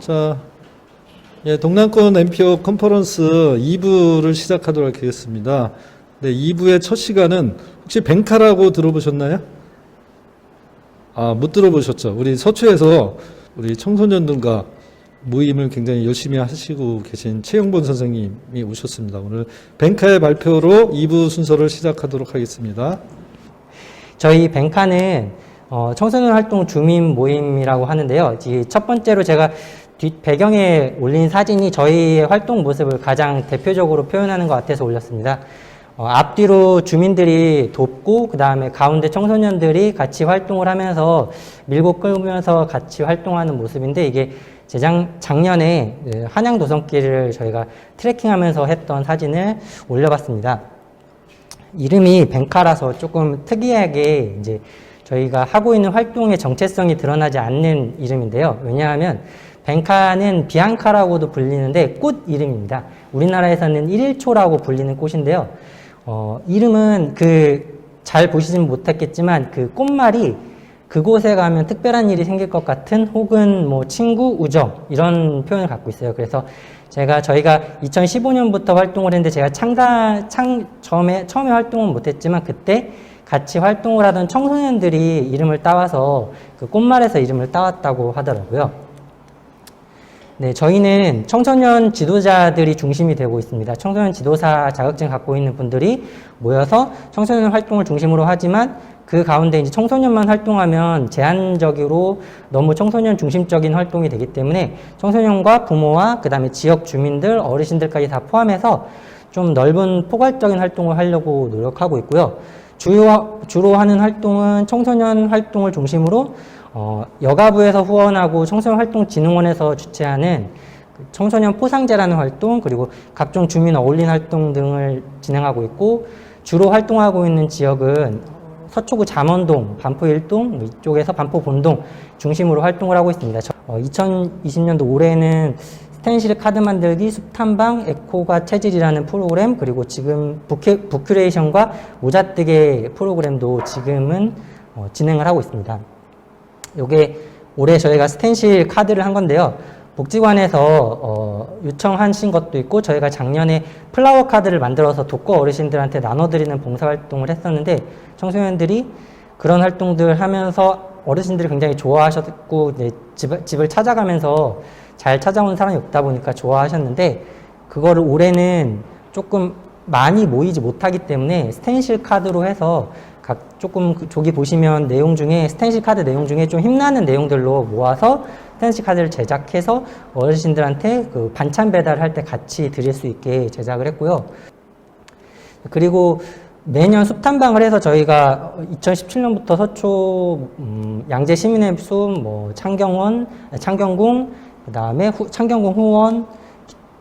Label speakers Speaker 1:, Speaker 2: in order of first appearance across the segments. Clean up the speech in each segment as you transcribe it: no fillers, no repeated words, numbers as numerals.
Speaker 1: 자, 예, 동남권 엠피어 컨퍼런스 2부를 시작하도록 하겠습니다. 네, 2부의 첫 시간은 혹시 뱅카라고 들어보셨나요? 아, 못 들어보셨죠? 우리 서초에서 우리 청소년들과 모임을 굉장히 열심히 하시고 계신 최영본 선생님이 오셨습니다. 오늘 뱅카의 발표로 2부 순서를 시작하도록 하겠습니다.
Speaker 2: 저희 뱅카는 청소년 활동 주민 모임이라고 하는데요. 첫 번째로 제가 뒷 배경에 올린 사진이 저희의 활동 모습을 가장 대표적으로 표현하는 것 같아서 올렸습니다. 앞뒤로 주민들이 돕고 그 다음에 가운데 청소년들이 같이 활동을 하면서 밀고 끌면서 같이 활동하는 모습인데, 이게 작년에 한양도성길을 저희가 트레킹하면서 했던 사진을 올려봤습니다. 이름이 뱅카라서 조금 특이하게 이제 저희가 하고 있는 활동의 정체성이 드러나지 않는 이름인데요. 왜냐하면 뱅카는 비앙카라고도 불리는데 꽃 이름입니다. 우리나라에서는 1일초라고 불리는 꽃인데요. 이름은 잘 보시진 못했겠지만 그 꽃말이 그곳에 가면 특별한 일이 생길 것 같은, 혹은 뭐 친구, 우정, 이런 표현을 갖고 있어요. 그래서 저희가 2015년부터 활동을 했는데, 제가 처음에 활동은 못했지만 그때 같이 활동을 하던 청소년들이 이름을 따와서 그 꽃말에서 이름을 따왔다고 하더라고요. 네, 저희는 청소년 지도자들이 중심이 되고 있습니다. 청소년 지도사 자격증 갖고 있는 분들이 모여서 청소년 활동을 중심으로 하지만, 그 가운데 이제 청소년만 활동하면 제한적으로 너무 청소년 중심적인 활동이 되기 때문에 청소년과 부모와 그 다음에 지역 주민들, 어르신들까지 다 포함해서 좀 넓은 포괄적인 활동을 하려고 노력하고 있고요. 주로 하는 활동은 청소년 활동을 중심으로 여가부에서 후원하고 청소년활동진흥원에서 주최하는 청소년 포상제라는 활동, 그리고 각종 주민 어울린 활동 등을 진행하고 있고, 주로 활동하고 있는 지역은 서초구 잠원동, 반포 1동, 이쪽에서 반포 본동 중심으로 활동을 하고 있습니다. 2020년도 올해는 스텐실 카드 만들기, 숲 탐방, 에코가 체질이라는 프로그램, 그리고 지금 북큐레이션과 모자뜨개 프로그램도 지금은 진행을 하고 있습니다. 요게 올해 저희가 스텐실 카드를 한 건데요. 복지관에서 요청하신 것도 있고, 저희가 작년에 플라워 카드를 만들어서 독거 어르신들한테 나눠드리는 봉사활동을 했었는데, 청소년들이 그런 활동들 하면서 어르신들이 굉장히 좋아하셨고, 집을 찾아가면서 잘 찾아오는 사람이 없다 보니까 좋아하셨는데, 그거를 올해는 조금 많이 모이지 못하기 때문에 스텐실 카드로 해서 조금 저기 보시면 스텐실 카드 내용 중에 좀 힘나는 내용들로 모아서 스텐실 카드를 제작해서 어르신들한테 그 반찬 배달할 때 같이 드릴 수 있게 제작을 했고요. 그리고 매년 숲탐방을 해서 저희가 2017년부터 서초 양재 시민의 숲, 창경궁, 그 다음에 창경궁 후원,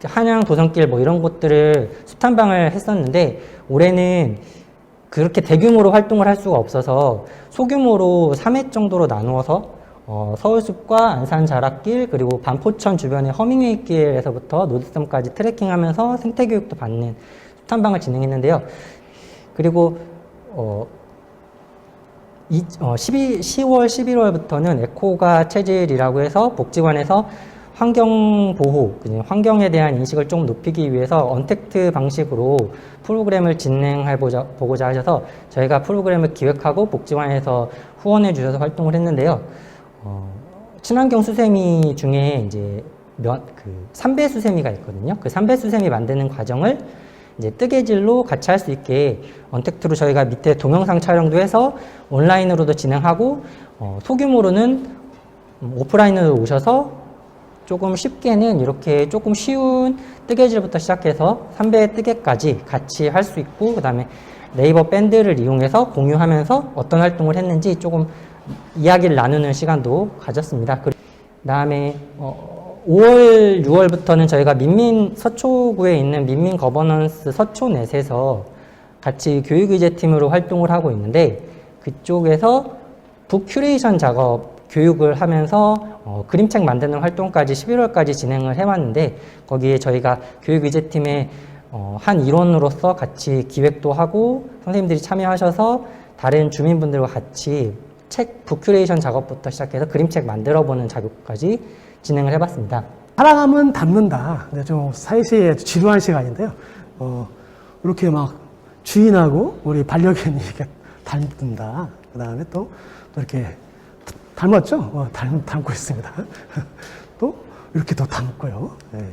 Speaker 2: 한양 도성길 이런 곳들을 숲탐방을 했었는데, 올해는 그렇게 대규모로 활동을 할 수가 없어서 소규모로 3회 정도로 나누어서 서울숲과 안산자락길, 그리고 반포천 주변의 허밍웨이길에서부터 노드섬까지 트레킹하면서 생태교육도 받는 숲탐방을 진행했는데요. 그리고 10월, 11월부터는 에코가 체질이라고 해서 복지관에서 환경보호, 환경에 대한 인식을 좀 높이기 위해서 언택트 방식으로 프로그램을 진행해보고자 하셔서 저희가 프로그램을 기획하고 복지관에서 후원해 주셔서 활동을 했는데요. 친환경 수세미 중에 이제 삼배 수세미가 있거든요. 그 삼배 수세미 만드는 과정을 이제 뜨개질로 같이 할 수 있게 언택트로 저희가 밑에 동영상 촬영도 해서 온라인으로도 진행하고, 소규모로는 오프라인으로 오셔서 조금 쉽게는 이렇게 조금 쉬운 뜨개질부터 시작해서 3배 뜨개까지 같이 할 수 있고, 그 다음에 네이버 밴드를 이용해서 공유하면서 어떤 활동을 했는지 조금 이야기를 나누는 시간도 가졌습니다. 그 다음에 5월, 6월부터는 저희가 서초구에 있는 민민 거버넌스 서초넷에서 같이 교육의제팀으로 활동을 하고 있는데, 그쪽에서 북큐레이션 작업 교육을 하면서 그림책 만드는 활동까지 11월까지 진행을 해왔는데, 거기에 저희가 교육의제팀의 한 일원으로서 같이 기획도 하고 선생님들이 참여하셔서 다른 주민분들과 같이 북큐레이션 작업부터 시작해서 그림책 만들어보는 작업까지 진행을 해봤습니다.
Speaker 3: 사랑하면 닮는다. 근데 좀 사이시에 지루한 시간인데요. 이렇게 막 주인하고 우리 반려견이 이렇게 닮는다. 그 다음에 또 이렇게 닮았죠? 닮고 있습니다. 또 이렇게 또 닮고요. 네.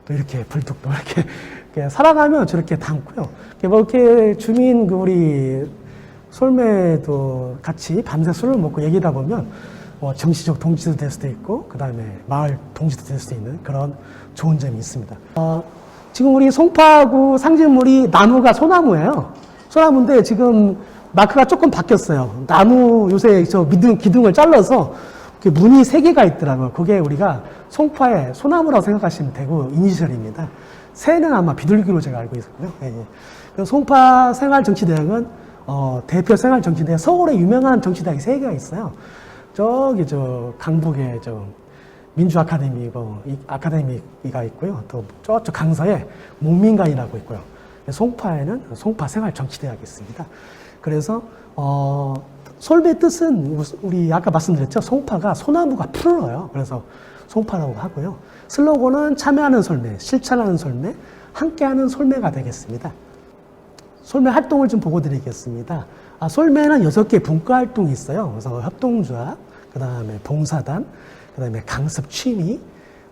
Speaker 3: 또 이렇게 불뚝도 이렇게 살아가면 저렇게 닮고요. 이렇게 주민 우리 솔매도 같이 밤새 술을 먹고 얘기하다 보면 정치적 동지도 될 수도 있고 그 다음에 마을 동지도 될 수도 있는 그런 좋은 점이 있습니다. 지금 우리 송파구 상징물이 나무가 소나무예요. 소나무인데 지금 마크가 조금 바뀌었어요. 나무 요새 저 기둥을 잘라서 문이 3개가 있더라고요. 그게 우리가 송파의 소나무라고 생각하시면 되고 이니셜입니다. 새는 아마 비둘기로 제가 알고 있었고요. 예, 예. 송파 생활정치대학은 대표 생활정치대학, 서울에 유명한 정치대학이 3개가 있어요. 저기 강북에 아카데미가 있고요. 또 저쪽 강서에 목민관이라고 있고요. 송파에는 송파 생활정치대학이 있습니다. 그래서 솔배의 뜻은 우리 아까 말씀드렸죠. 송파가 소나무가 푸르러요. 그래서 송파라고 하고요. 슬로건은 참여하는 솔매, 실천하는 솔매, 함께하는 솔매가 되겠습니다. 솔매 활동을 좀 보고 드리겠습니다. 솔매는 6개 분과 활동이 있어요. 그래서 협동조합, 그 다음에 봉사단, 그 다음에 강습 취미,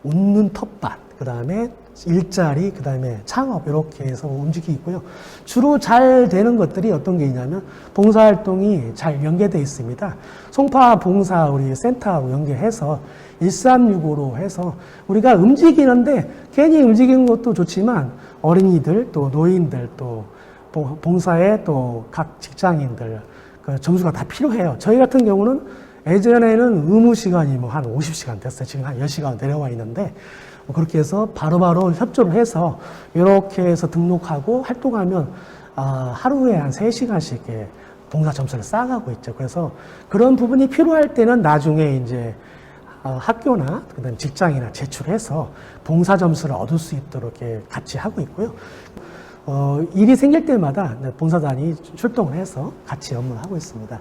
Speaker 3: 웃는 텃밭, 그 다음에 일자리, 그 다음에 창업, 이렇게 해서 움직이고 있고요. 주로 잘 되는 것들이 어떤 게 있냐면 봉사활동이 잘 연계되어 있습니다. 송파 봉사 우리 센터하고 연계해서 1365로 해서 우리가 움직이는데 괜히 움직이는 것도 좋지만 어린이들 또 노인들 또 봉사에 또 각 직장인들 그 점수가 다 필요해요. 저희 같은 경우는 예전에는 의무 시간이 한 50시간 됐어요. 지금 한 10시간 내려와 있는데 그렇게 해서 바로바로 협조를 해서 이렇게 해서 등록하고 활동하면 하루에 한 3시간씩 봉사 점수를 쌓아가고 있죠. 그래서 그런 부분이 필요할 때는 나중에 이제 학교나 그다음 직장이나 제출해서 봉사 점수를 얻을 수 있도록 이렇게 같이 하고 있고요. 일이 생길 때마다 봉사단이 출동을 해서 같이 업무를 하고 있습니다.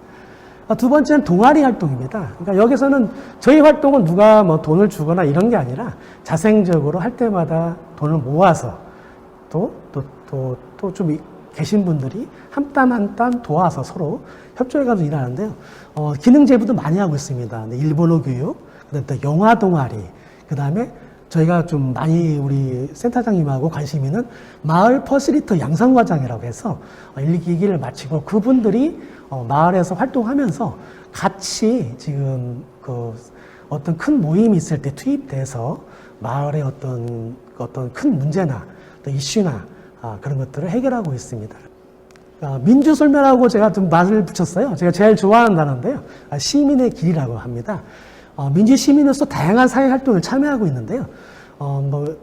Speaker 3: 두 번째는 동아리 활동입니다. 그러니까 여기서는 저희 활동은 누가 돈을 주거나 이런 게 아니라 자생적으로 할 때마다 돈을 모아서 또 좀 계신 분들이 한 땀 한 땀 도와서 서로 협조해가지고 일하는데요. 기능 제부도 많이 하고 있습니다. 일본어 교육, 그다음에 또 영화 동아리, 그다음에 저희가 좀 많이 우리 센터장님하고 관심 있는 마을 퍼실리터 양성과장이라고 해서 1, 2기를 마치고 그분들이 마을에서 활동하면서 같이 지금 어떤 큰 모임이 있을 때 투입돼서 마을의 어떤 큰 문제나 또 이슈나 그런 것들을 해결하고 있습니다. 민주솔매라고 제가 좀 말을 붙였어요. 제가 제일 좋아하는 단어인데요. 시민의 길이라고 합니다. 민주시민으로서 다양한 사회활동을 참여하고 있는데요.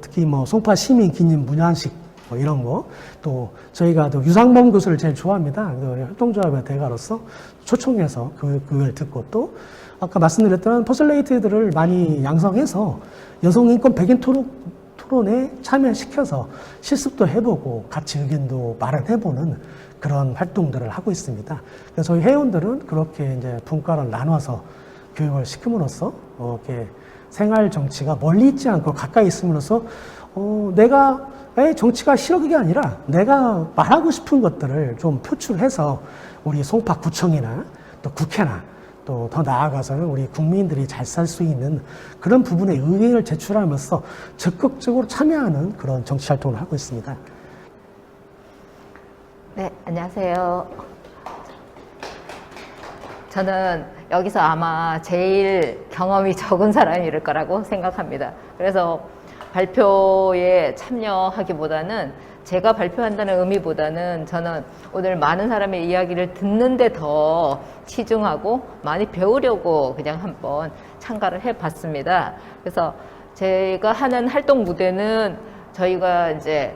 Speaker 3: 특히 송파 시민 기념 문양식 이런 거, 또 저희가 또 유상범 교수를 제일 좋아합니다. 협동조합의 대가로서 초청해서 그걸 듣고 또 아까 말씀드렸던 퍼슬레이트들을 많이 양성해서 여성인권 백인 토론에 참여시켜서 실습도 해보고 같이 의견도 마련해보는 그런 활동들을 하고 있습니다. 그래서 저희 회원들은 그렇게 이제 분과를 나눠서 교육을 시킴으로써 이렇게 생활 정치가 멀리 있지 않고 가까이 있음으로써 내가 정치가 싫어 그게 아니라 내가 말하고 싶은 것들을 좀 표출해서 우리 송파구청이나 또 국회나 또 더 나아가서는 우리 국민들이 잘 살 수 있는 그런 부분에 의견을 제출하면서 적극적으로 참여하는 그런 정치 활동을 하고 있습니다.
Speaker 4: 네, 안녕하세요. 저는 여기서 아마 제일 경험이 적은 사람일 거라고 생각합니다. 그래서 발표에 참여하기보다는 제가 발표한다는 의미보다는 저는 오늘 많은 사람의 이야기를 듣는데 더 치중하고 많이 배우려고 그냥 한번 참가를 해봤습니다. 그래서 제가 하는 활동 무대는 저희가 이제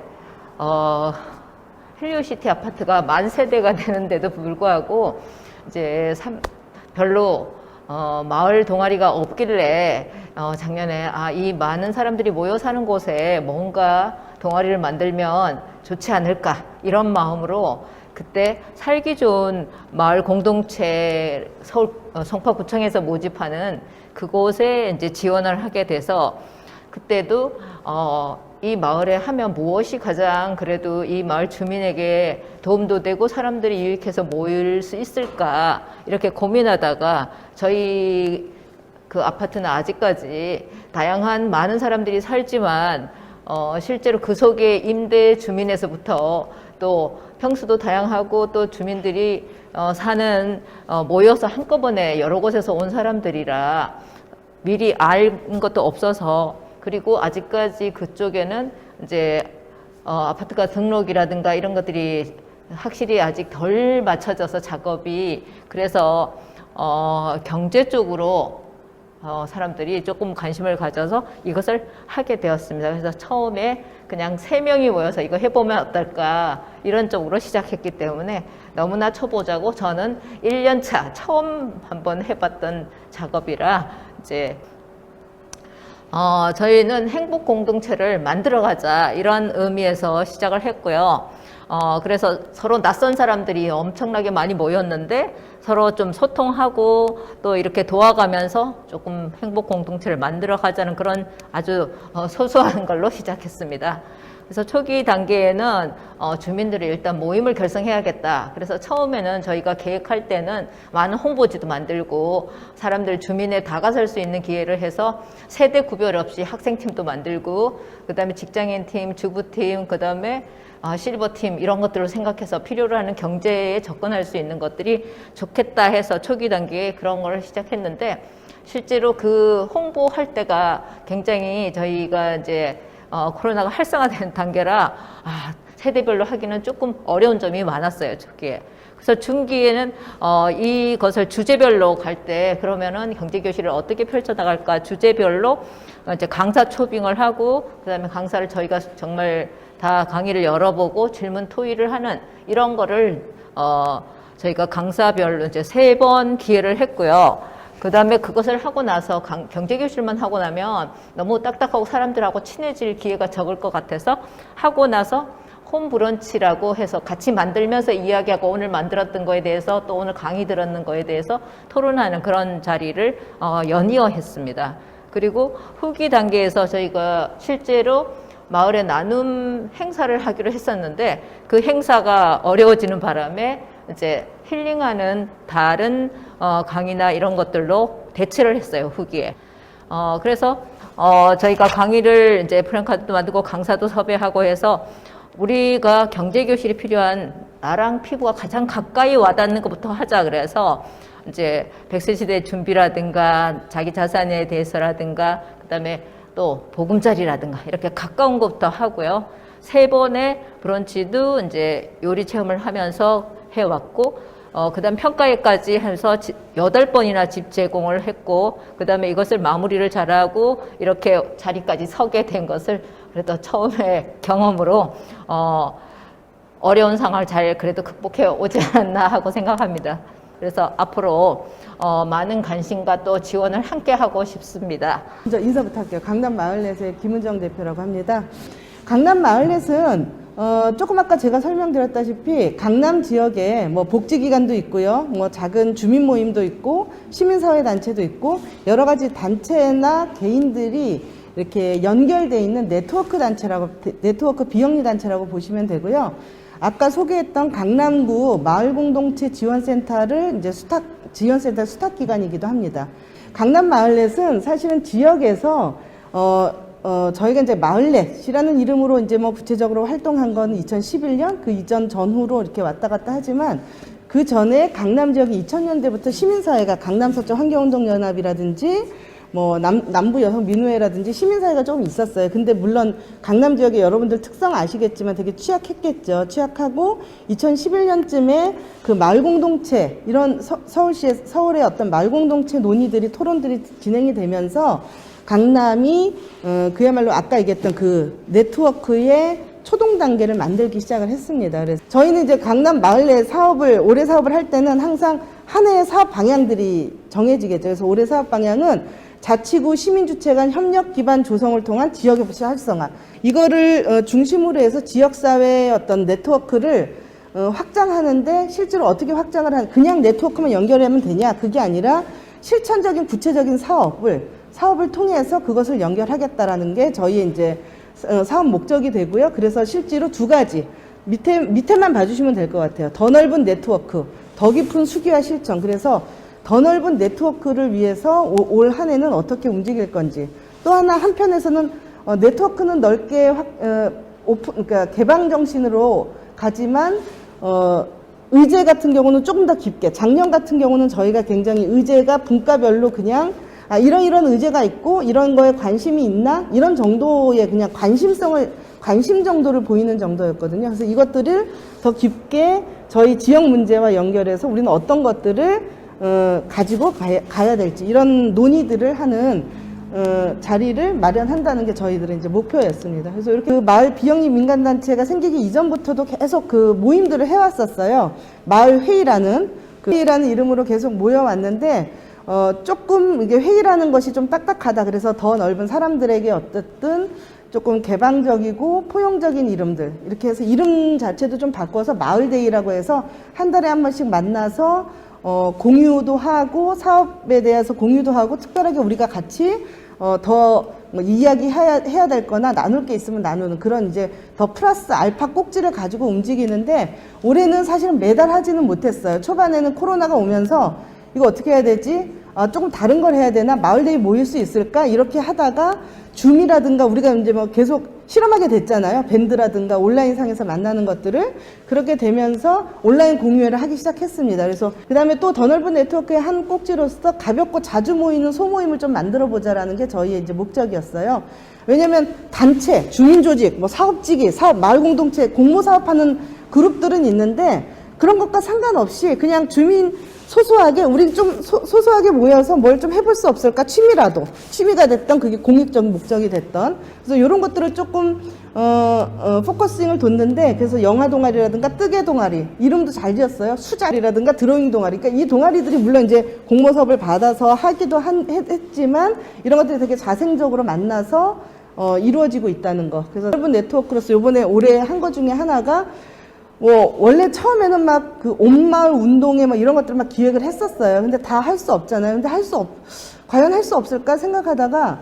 Speaker 4: 헬리오시티 아파트가 만 세대가 되는데도 불구하고 이제 별로 마을 동아리가 없길래 작년에 이 많은 사람들이 모여 사는 곳에 뭔가 동아리를 만들면 좋지 않을까 이런 마음으로 그때 살기 좋은 마을 공동체 서울 송파구청에서 모집하는 그곳에 이제 지원을 하게 돼서 그때도 이 마을에 하면 무엇이 가장 그래도 이 마을 주민에게 도움도 되고 사람들이 유익해서 모일 수 있을까 이렇게 고민하다가 저희 그 아파트는 아직까지 다양한 많은 사람들이 살지만 실제로 그 속에 임대 주민에서부터 또 평수도 다양하고 또 주민들이 사는 모여서 한꺼번에 여러 곳에서 온 사람들이라 미리 알 것도 없어서 그리고 아직까지 그쪽에는 이제 아파트가 등록이라든가 이런 것들이 확실히 아직 덜 맞춰져서 작업이 그래서 경제 쪽으로 사람들이 조금 관심을 가져서 이것을 하게 되었습니다. 그래서 처음에 그냥 3명이 모여서 이거 해보면 어떨까 이런 쪽으로 시작했기 때문에 너무나 초보자고 저는 1년차 처음 한번 해봤던 작업이라 이제 저희는 행복 공동체를 만들어가자 이런 의미에서 시작을 했고요. 그래서 서로 낯선 사람들이 엄청나게 많이 모였는데 서로 좀 소통하고 또 이렇게 도와가면서 조금 행복 공동체를 만들어 가자는 그런 아주 소소한 걸로 시작했습니다. 그래서 초기 단계에는 주민들이 일단 모임을 결성해야겠다. 그래서 처음에는 저희가 계획할 때는 많은 홍보지도 만들고 사람들 주민에 다가설 수 있는 기회를 해서 세대 구별 없이 학생팀도 만들고 그다음에 직장인팀, 주부팀, 그다음에 실버팀 이런 것들을 생각해서 필요로 하는 경제에 접근할 수 있는 것들이 좋겠다 해서 초기 단계에 그런 걸 시작했는데 실제로 그 홍보할 때가 굉장히 저희가 이제 코로나가 활성화된 단계라 세대별로 하기는 조금 어려운 점이 많았어요, 초기에. 그래서 중기에는 이것을 주제별로 갈 때 그러면은 경제교실을 어떻게 펼쳐나갈까 주제별로 이제 강사 초빙을 하고 그다음에 강사를 저희가 정말 다 강의를 열어보고 질문 토의를 하는 이런 거를 저희가 강사별로 이제 3번 기회를 했고요. 그 다음에 그것을 하고 나서 경제교실만 하고 나면 너무 딱딱하고 사람들하고 친해질 기회가 적을 것 같아서 하고 나서 홈브런치라고 해서 같이 만들면서 이야기하고 오늘 만들었던 거에 대해서 또 오늘 강의 들었는 거에 대해서 토론하는 그런 자리를 연이어 했습니다. 그리고 후기 단계에서 저희가 실제로 마을에 나눔 행사를 하기로 했었는데 그 행사가 어려워지는 바람에 이제 힐링하는 다른 강의나 이런 것들로 대체를 했어요, 후기에. 그래서 저희가 강의를 이제 프랭카드도 만들고 강사도 섭외하고 해서 우리가 경제교실이 필요한 나랑 피부가 가장 가까이 와닿는 것부터 하자 그래서 이제 100세 시대 준비라든가 자기 자산에 대해서라든가 그다음에 또 보금자리라든가 이렇게 가까운 것부터 하고요. 3번의 브런치도 이제 요리 체험을 하면서 해왔고 그다음 평가회까지 해서 8번이나 집 제공을 했고 그다음에 이것을 마무리를 잘하고 이렇게 자리까지 서게 된 것을 그래도 처음에 경험으로 어려운 상황을 잘 그래도 극복해 오지 않았나 하고 생각합니다. 그래서 앞으로 많은 관심과 또 지원을 함께 하고 싶습니다.
Speaker 5: 먼저 인사부터 할게요. 강남 마을넷의 김은정 대표라고 합니다. 강남 마을넷은 조금 아까 제가 설명드렸다시피 강남 지역에 뭐 복지기관도 있고요, 뭐 작은 주민 모임도 있고 시민사회 단체도 있고 여러 가지 단체나 개인들이 이렇게 연결되어 있는 네트워크 비영리 단체라고 보시면 되고요. 아까 소개했던 강남구 마을공동체 지원센터를 이제 지원센터 수탁기관이기도 합니다. 강남 마을넷은 사실은 지역에서 저희가 이제 마을넷이라는 이름으로 이제 뭐 구체적으로 활동한 건 2011년 그 이전 전후로 이렇게 왔다 갔다 하지만 그 전에 강남 지역이 2000년대부터 시민사회가 강남서쪽 환경운동연합이라든지 뭐 남부 여성 민우회라든지 시민사회가 조금 있었어요. 근데 물론 강남 지역에 여러분들 특성 아시겠지만 되게 취약했겠죠. 취약하고 2011년쯤에 그 마을공동체 이런 서울의 어떤 마을공동체 논의들이 토론들이 진행이 되면서 강남이 그야말로 아까 얘기했던 그 네트워크의 초동 단계를 만들기 시작을 했습니다. 그래서 저희는 이제 강남 마을내 올해 사업을 할 때는 항상 한 해의 사업 방향들이 정해지겠죠. 그래서 올해 사업 방향은 자치구 시민주체 간 협력 기반 조성을 통한 지역의 활성화. 이거를 중심으로 해서 지역사회의 어떤 네트워크를 확장하는데 실제로 어떻게 확장을 그냥 네트워크만 연결하면 되냐? 그게 아니라 실천적인 구체적인 사업을 통해서 그것을 연결하겠다라는 게 저희의 이제 사업 목적이 되고요. 그래서 실제로 두 가지 밑에만 봐주시면 될 것 같아요. 더 넓은 네트워크, 더 깊은 수기와 실천. 그래서 더 넓은 네트워크를 위해서 올 한 해는 어떻게 움직일 건지. 또 하나 한편에서는 네트워크는 넓게 그러니까 개방 정신으로 가지만 의제 같은 경우는 조금 더 깊게. 작년 같은 경우는 저희가 굉장히 의제가 분과별로 그냥 이런 의제가 있고 이런 거에 관심이 있나 이런 정도의 그냥 관심 정도를 보이는 정도였거든요. 그래서 이것들을 더 깊게 저희 지역 문제와 연결해서 우리는 어떤 것들을 가지고 가야 될지 이런 논의들을 하는 자리를 마련한다는 게 저희들의 이제 목표였습니다. 그래서 이렇게 그 마을 비영리 민간단체가 생기기 이전부터도 계속 그 모임들을 해왔었어요. 마을 회의라는 이름으로 계속 모여왔는데 조금 이게 회의라는 것이 좀 딱딱하다. 그래서 더 넓은 사람들에게 어쨌든 조금 개방적이고 포용적인 이름들 이렇게 해서 이름 자체도 좀 바꿔서 마을데이라고 해서 한 달에 한 번씩 만나서 공유도 하고 사업에 대해서 공유도 하고 특별하게 우리가 같이 더 뭐 이야기해야 될 거나 나눌 게 있으면 나누는 그런 이제 더 플러스 알파 꼭지를 가지고 움직이는데 올해는 사실은 매달 하지는 못했어요. 초반에는 코로나가 오면서 이거 어떻게 해야 되지? 조금 다른 걸 해야 되나? 마을데이 모일 수 있을까? 이렇게 하다가 줌이라든가 우리가 이제 뭐 계속 실험하게 됐잖아요. 밴드라든가 온라인상에서 만나는 것들을 그렇게 되면서 온라인 공유회를 하기 시작했습니다. 그래서 그 다음에 또 더 넓은 네트워크의 한 꼭지로서 가볍고 자주 모이는 소모임을 좀 만들어 보자라는 게 저희의 이제 목적이었어요. 왜냐면 단체, 주민조직, 뭐 사업지기, 마을 공동체, 공모 사업하는 그룹들은 있는데 그런 것과 상관없이 그냥 소소하게 우리 좀 소소하게 모여서 뭘 좀 해볼 수 없을까? 취미가 됐던 그게 공익적인 목적이 됐던 그래서 이런 것들을 조금 포커싱을 뒀는데 그래서 영화 동아리라든가 뜨개 동아리 이름도 잘 지었어요. 수자리라든가 드로잉 동아리. 그러니까 이 동아리들이 물론 이제 공모 사업을 받아서 하기도 했지만 이런 것들이 되게 자생적으로 만나서 이루어지고 있다는 거. 그래서 넓은 네트워크로서 올해 한 것 중에 하나가 원래 처음에는 막 그 온마을 운동회 막 이런 것들 막 기획을 했었어요. 근데 다 할 수 없잖아요. 근데 과연 할 수 없을까 생각하다가,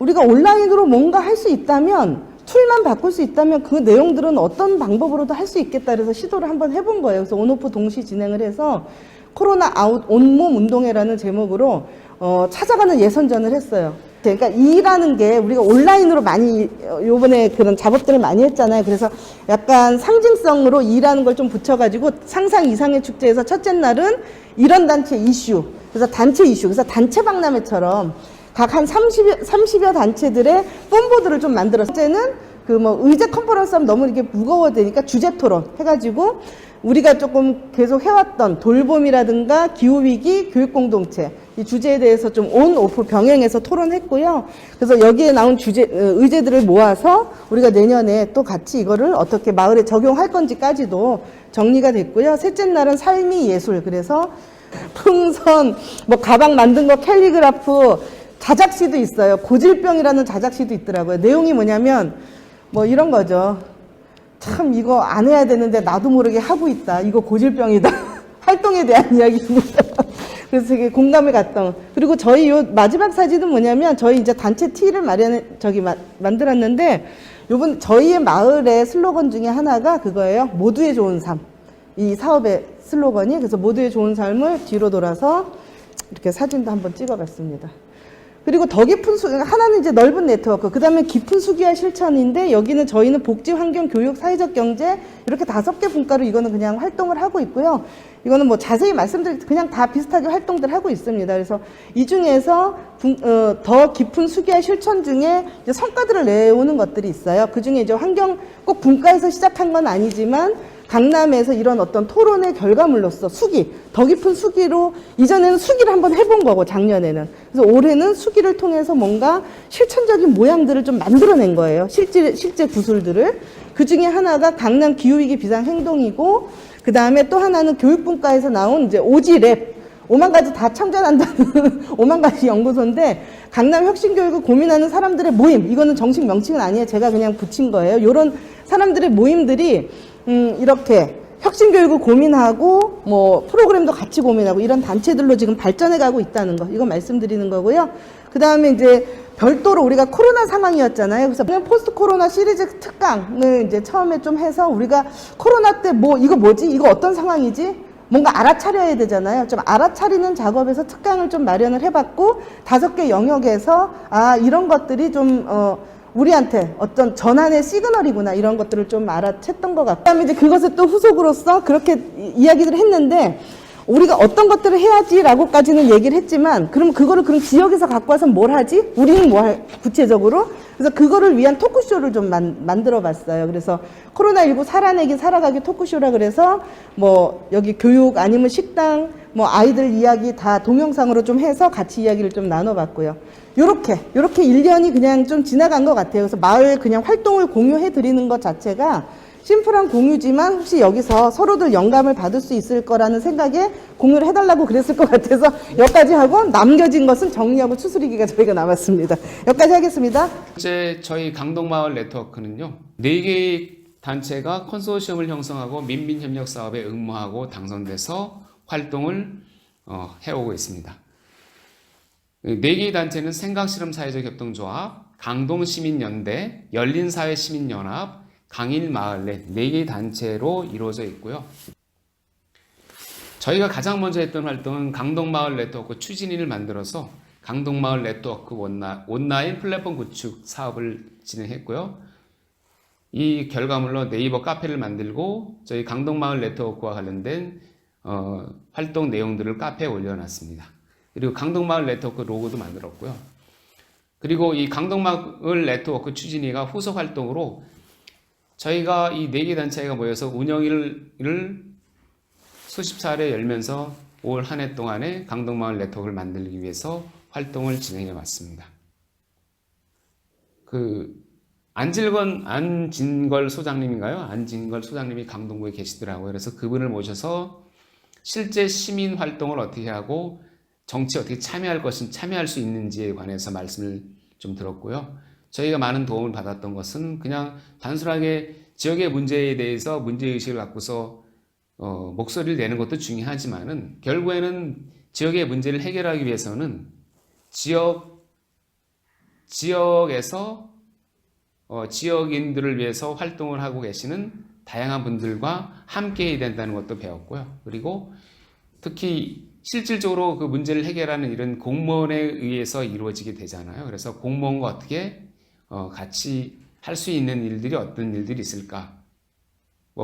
Speaker 5: 우리가 온라인으로 뭔가 할 수 있다면, 툴만 바꿀 수 있다면 그 내용들은 어떤 방법으로도 할 수 있겠다. 그래서 시도를 한번 해본 거예요. 그래서 온오프 동시 진행을 해서 코로나 아웃 온몸 운동회라는 제목으로 찾아가는 예선전을 했어요. 그러니까 이라는 게 우리가 온라인으로 많이 요번에 그런 작업들을 많이 했잖아요. 그래서 약간 상징성으로 이라는 걸 좀 붙여가지고 상상 이상의 축제에서 첫째 날은 이런 단체 이슈. 그래서 단체 이슈. 그래서 단체 박람회처럼 각 한 30여 단체들의 폼보드를 좀 만들었어요. 첫째는 그 뭐 의제 컨퍼런스 하면 너무 이렇게 무거워야 되니까 주제 토론 해가지고 우리가 조금 계속 해왔던 돌봄이라든가 기후위기, 교육공동체 이 주제에 대해서 좀 온, 오프 병행해서 토론했고요. 그래서 여기에 나온 의제들을 모아서 우리가 내년에 또 같이 이거를 어떻게 마을에 적용할 건지까지도 정리가 됐고요. 셋째 날은 삶이 예술. 그래서 풍선, 뭐 가방 만든 거 캘리그라프, 자작시도 있어요. 고질병이라는 자작시도 있더라고요. 내용이 뭐냐면 뭐 이런 거죠. 참 이거 안 해야 되는데 나도 모르게 하고 있다. 이거 고질병이다. 활동에 대한 이야기입니다. 그래서 되게 공감을 갔던. 그리고 저희 요 마지막 사진은 뭐냐면 저희 이제 단체 티를 만들었는데 요번 저희의 마을의 슬로건 중에 하나가 그거예요. 모두의 좋은 삶. 이 사업의 슬로건이 그래서 모두의 좋은 삶을 뒤로 돌아서 이렇게 사진도 한번 찍어봤습니다. 그리고 더 깊은 하나는 이제 넓은 네트워크, 그 다음에 깊은 수기와 실천인데 여기는 저희는 복지, 환경, 교육, 사회적 경제 이렇게 5개 분과로 이거는 그냥 활동을 하고 있고요. 이거는 뭐 자세히 그냥 다 비슷하게 활동들 하고 있습니다. 그래서 이 중에서 더 깊은 수기와 실천 중에 이제 성과들을 내오는 것들이 있어요. 그 중에 이제 환경 꼭 분과에서 시작한 건 아니지만 강남에서 이런 어떤 토론의 결과물로서 더 깊은 수기로, 이전에는 수기를 한번 해본 거고, 작년에는. 그래서 올해는 수기를 통해서 뭔가 실천적인 모양들을 좀 만들어낸 거예요. 실제 구술들을. 그 중에 하나가 강남 기후위기 비상행동이고, 그 다음에 또 하나는 교육분과에서 나온 이제 오지랩. 5만 가지 다 참전한다는 5만 가지 연구소인데, 강남 혁신교육을 고민하는 사람들의 모임. 이거는 정식 명칭은 아니에요. 제가 그냥 붙인 거예요. 요런 사람들의 모임들이 이렇게 혁신교육을 고민하고 뭐 프로그램도 같이 고민하고 이런 단체들로 지금 발전해 가고 있다는 거, 이거 말씀드리는 거고요. 그 다음에 이제 별도로 우리가 코로나 상황이었잖아요. 그래서 포스트 코로나 시리즈 특강을 이제 처음에 좀 해서 우리가 코로나 때 뭐 이거 뭐지? 이거 어떤 상황이지? 뭔가 알아차려야 되잖아요. 좀 알아차리는 작업에서 특강을 좀 마련을 해봤고 5개 영역에서 이런 것들이 좀 우리한테 어떤 전환의 시그널이구나, 이런 것들을 좀 알아챘던 것 같고, 그다음에 이제 그것을 또 후속으로서 그렇게 이야기를 했는데 우리가 어떤 것들을 해야지라고까지는 얘기를 했지만, 그럼 그거를 그럼 지역에서 갖고 와서 뭘 하지? 우리는 뭐 구체적으로? 그래서 그거를 위한 토크쇼를 좀 만들어 봤어요. 그래서 코로나19 살아내기 살아가기 토크쇼라 그래서 뭐 여기 교육 아니면 식당 뭐 아이들 이야기 다 동영상으로 좀 해서 같이 이야기를 좀 나눠봤고요. 요렇게 1년이 그냥 좀 지나간 것 같아요. 그래서 마을 그냥 활동을 공유해 드리는 것 자체가 심플한 공유지만 혹시 여기서 서로들 영감을 받을 수 있을 거라는 생각에 공유를 해달라고 그랬을 것 같아서 여기까지 하고, 남겨진 것은 정리하고 추스리기가 저희가 남았습니다. 여기까지 하겠습니다.
Speaker 6: 현재 저희 강동마을 네트워크는요, 4개의 단체가 컨소시엄을 형성하고 민민협력 사업에 응모하고 당선돼서 활동을 해오고 있습니다. 4개의 단체는 생각실험사회적협동조합, 강동시민연대, 열린사회시민연합, 강일마을넷 4개의 단체로 이루어져 있고요. 저희가 가장 먼저 했던 활동은 강동마을 네트워크 추진인을 만들어서 강동마을 네트워크 온라인 플랫폼 구축 사업을 진행했고요. 이 결과물로 네이버 카페를 만들고 저희 강동마을 네트워크와 관련된 활동 내용들을 카페에 올려놨습니다. 그리고 강동마을 네트워크 로고도 만들었고요. 그리고 이 강동마을 네트워크 추진위가 후속 활동으로 저희가 이 4개 단체가 모여서 운영일을 수십 차례 열면서 올 한 해 동안에 강동마을 네트워크를 만들기 위해서 활동을 진행해 왔습니다. 안진걸 소장님인가요? 안진걸 소장님이 강동구에 계시더라고요. 그래서 그분을 모셔서 실제 시민 활동을 어떻게 하고 정치에 어떻게 참여할 수 있는지에 관해서 말씀을 좀 들었고요. 저희가 많은 도움을 받았던 것은 그냥 단순하게 지역의 문제에 대해서 문제의식을 갖고서 목소리를 내는 것도 중요하지만은 결국에는 지역의 문제를 해결하기 위해서는 지역에서 지역인들을 위해서 활동을 하고 계시는 다양한 분들과 함께 해야 된다는 것도 배웠고요. 그리고 특히 실질적으로 그 문제를 해결하는 일은 공무원에 의해서 이루어지게 되잖아요. 그래서 공무원과 어떻게 같이 할 수 있는 일들이 어떤 일들이 있을까?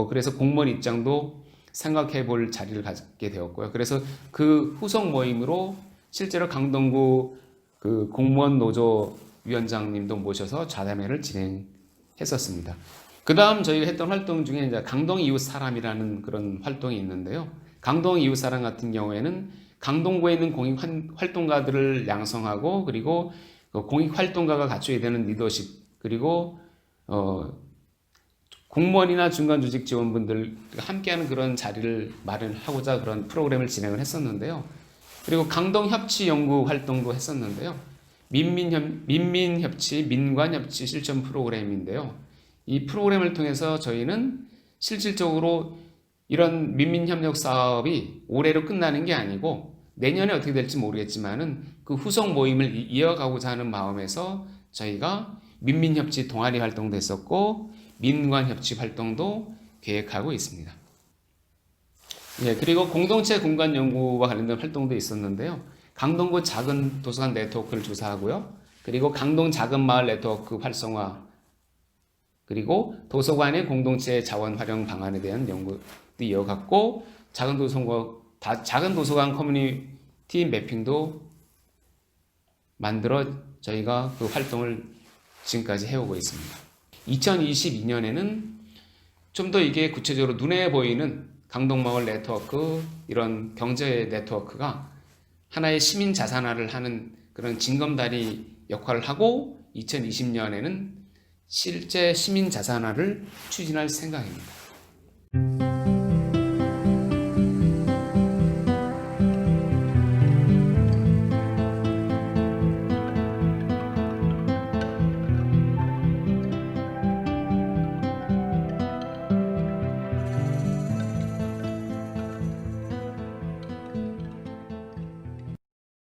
Speaker 6: 그래서 공무원 입장도 생각해 볼 자리를 갖게 되었고요. 그래서 그 후속 모임으로 실제로 강동구 그 공무원 노조 위원장님도 모셔서 좌담회를 진행했었습니다. 그 다음 저희가 했던 활동 중에 이제 강동 이웃 사람이라는 그런 활동이 있는데요. 강동 이웃 사람 같은 경우에는 강동구에 있는 공익 활동가들을 양성하고, 그리고 공익 활동가가 갖춰야 되는 리더십, 그리고 공무원이나 중간 조직 지원분들 함께하는 그런 자리를 마련하고자 그런 프로그램을 진행을 했었는데요. 그리고 강동협치 연구 활동도 했었는데요. 민민협치, 민관협치 실천 프로그램인데요. 이 프로그램을 통해서 저희는 실질적으로 이런 민민협력 사업이 올해로 끝나는 게 아니고 내년에 어떻게 될지 모르겠지만은 그 후속 모임을 이어가고자 하는 마음에서 저희가 민민협치 동아리 활동도 했었고 민관협치 활동도 계획하고 있습니다. 그리고 공동체 공간 연구와 관련된 활동도 있었는데요. 강동구 작은 도서관 네트워크를 조사하고요. 그리고 강동 작은 마을 네트워크 활성화, 그리고 도서관의 공동체 자원 활용 방안에 대한 연구도 이어갔고, 작은 도서관 커뮤니티 매핑도 만들어 저희가 그 활동을 지금까지 해오고 있습니다. 2022년에는 좀 더 이게 구체적으로 눈에 보이는 강동마을 네트워크, 이런 경제 네트워크가 하나의 시민 자산화를 하는 그런 징검다리 역할을 하고 2020년에는 실제 시민 자산화를 추진할 생각입니다.